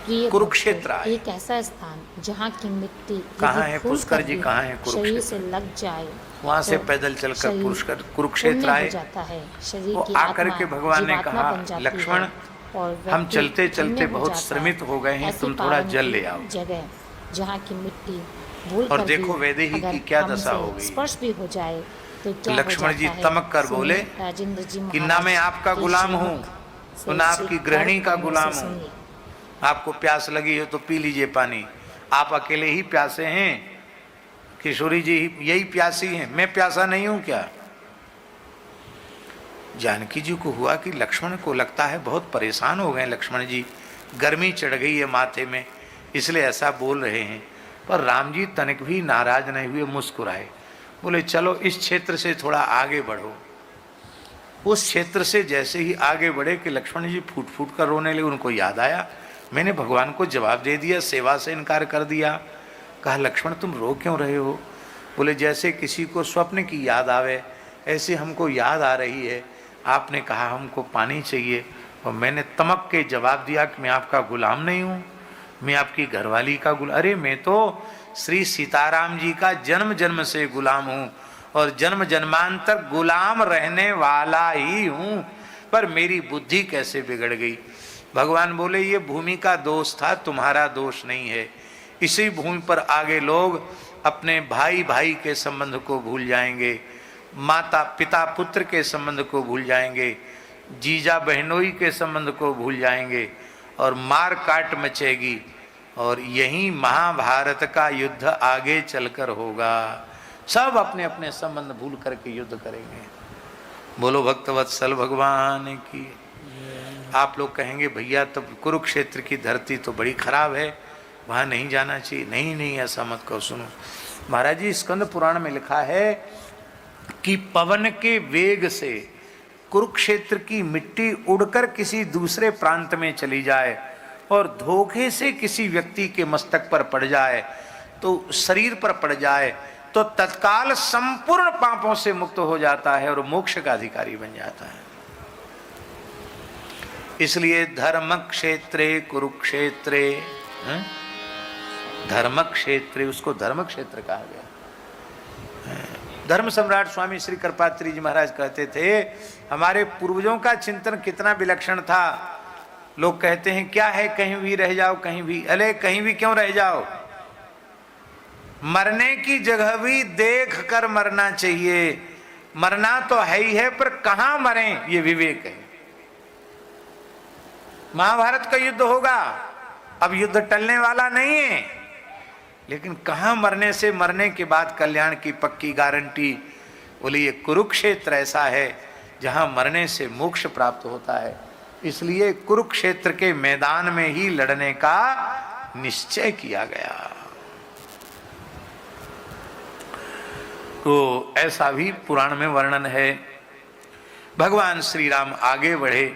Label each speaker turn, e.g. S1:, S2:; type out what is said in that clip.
S1: प्रिय
S2: कुरुक्षेत्र आए।
S1: एक ऐसा स्थान जहाँ की मिट्टी
S2: कहाँ है पुष्कर जी, कहाँ है
S1: शरीर से
S2: कुरुक्षेत्र?
S1: लग जाए
S2: वहां से
S1: तो
S2: पैदल चलकर पुष्कर कुरुक्षेत्र
S1: पुण्य हो
S2: आए।
S1: जाता है। शरीर
S2: वो
S1: की
S2: आकर
S1: आत्मा
S2: के भगवान ने
S1: जीवात्मा
S2: कहा,
S1: बन जाती
S2: लक्ष्मण
S1: है और
S2: हम
S1: व्यक्ति
S2: चलते
S1: धन्य
S2: चलते
S1: हो
S2: बहुत
S1: जाता
S2: श्रमित
S1: है।
S2: हो गए हैं,
S1: ऐसी
S2: तुम थोड़ा
S1: पावन
S2: जल
S1: की
S2: ले आओ।
S1: जगह जहाँ की मिट्टी भूल
S2: और
S1: कर
S2: देखो
S1: भी
S2: वैदेही
S1: अगर
S2: की क्या दशा हो
S1: हमसे
S2: गई।
S1: स्पर्श भी हो जाए तो
S2: तो
S1: क्या हो
S2: लक्ष्मण जी
S1: जाता है।
S2: तमक कर बोले
S1: सुनिए राजेंद्र जी
S2: कि ना मैं
S1: महाराज
S2: आपका
S1: के
S2: गुलाम हूँ,
S1: श्रीमुख
S2: तो
S1: से
S2: ना
S1: श्री
S2: आपकी
S1: कर
S2: गृहिणी का
S1: कमलों से
S2: गुलाम हूँ।
S1: सुनिए।
S2: आपको प्यास लगी हो तो पी लीजिए पानी, आप अकेले ही प्यासे हैं, किशोरी जी यही प्यासी हैं, मैं प्यासा नहीं हूं क्या? जानकी जी को हुआ कि लक्ष्मण को लगता है बहुत परेशान हो गए लक्ष्मण जी, गर्मी चढ़ गई है माथे में, इसलिए ऐसा बोल रहे हैं। पर राम जी तनिक भी नाराज नहीं हुए, मुस्कुराए, बोले चलो इस क्षेत्र से थोड़ा आगे बढ़ो। उस क्षेत्र से जैसे ही आगे बढ़े कि लक्ष्मण जी फूट फूट कर रोने लगे। उनको याद आया मैंने भगवान को जवाब दे दिया, सेवा से इनकार कर दिया। कहा लक्ष्मण तुम रो क्यों रहे हो? बोले जैसे किसी को स्वप्न की याद आवे ऐसे हमको याद आ रही है। आपने कहा हमको पानी चाहिए और मैंने तमक के जवाब दिया कि मैं आपका गुलाम नहीं हूँ, मैं आपकी घरवाली का गुलाम। अरे मैं तो श्री सीताराम जी का जन्म जन्म से गुलाम हूँ और जन्म जन्मांतर गुलाम रहने वाला ही हूँ, पर मेरी बुद्धि कैसे बिगड़ गई। भगवान बोले ये भूमि का दोष था, तुम्हारा दोष नहीं है। इसी भूमि पर आगे लोग अपने भाई भाई के संबंध को भूल जाएंगे, माता पिता पुत्र के संबंध को भूल जाएंगे, जीजा बहनोई के संबंध को भूल जाएंगे और मार काट मचेगी और यही महाभारत का युद्ध आगे चलकर होगा। सब अपने अपने संबंध भूल करके युद्ध करेंगे। बोलो भक्तवत्सल भगवान की। आप लोग कहेंगे भैया तब कुरुक्षेत्र की धरती तो बड़ी खराब है, वहां नहीं जाना चाहिए। नहीं नहीं ऐसा मत कहो। सुनो महाराज जी, स्कंद पुराण में लिखा है कि पवन के वेग से कुरुक्षेत्र की मिट्टी उड़कर किसी दूसरे प्रांत में चली जाए और धोखे से किसी व्यक्ति के मस्तक पर पड़ जाए, तो शरीर पर पड़ जाए, तो तत्काल संपूर्ण पापों से मुक्त हो जाता है और मोक्ष का अधिकारी बन जाता है। इसलिए धर्म क्षेत्रे कुरुक्षेत्रे, धर्म क्षेत्रे, उसको धर्म क्षेत्र कहा गया। धर्म सम्राट स्वामी श्री कृपात्री जी महाराज कहते थे हमारे पूर्वजों का चिंतन कितना विलक्षण था। लोग कहते हैं क्या है कहीं भी रह जाओ, कहीं भी। अरे कहीं भी क्यों रह जाओ, मरने की जगह भी देख कर मरना चाहिए। मरना तो है ही है, पर कहां मरें ये विवेक है। महाभारत का युद्ध होगा, अब युद्ध टलने वाला नहीं है, लेकिन कहां मरने से मरने के बाद कल्याण की पक्की गारंटी। बोले ये कुरुक्षेत्र ऐसा है जहां मरने से मोक्ष प्राप्त होता है। इसलिए कुरुक्षेत्र के मैदान में ही लड़ने का निश्चय किया गया। तो ऐसा भी पुराण में वर्णन है। भगवान श्री राम आगे बढ़े